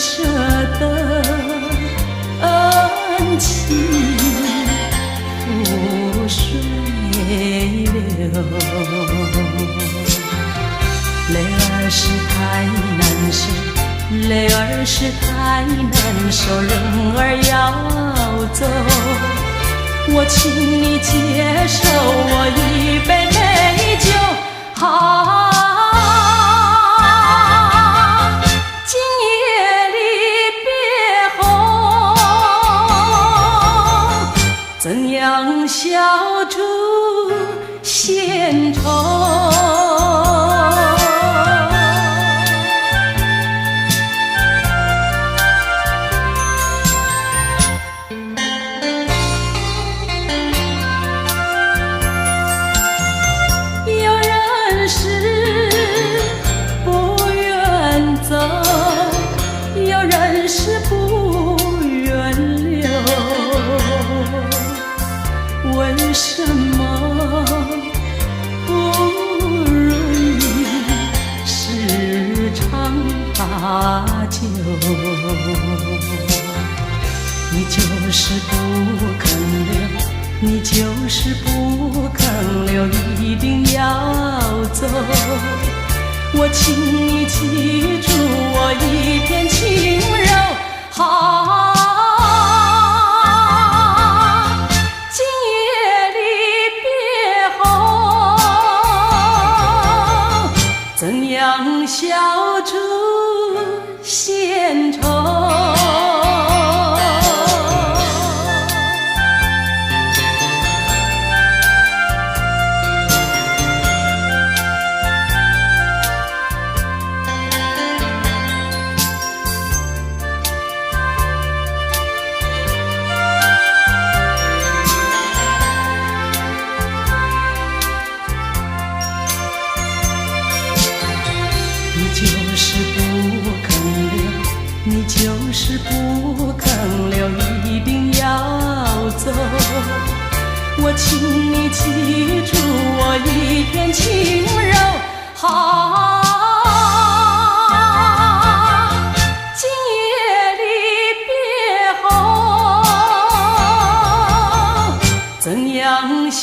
舍的恩情付水流。泪儿是太难受，泪儿是太难受，人儿要走，我请你接受我一杯美酒。今夜里别后，怎样消除闲愁？是不愿留，为什么不如意时常把酒？你就是不肯留，你就是不肯留，一定要走。我请你记住我一片轻柔。今夜里别后，怎样消除闲愁？你就是不肯留，一定要走。我请你记住我一片轻柔。今夜里别后，怎样消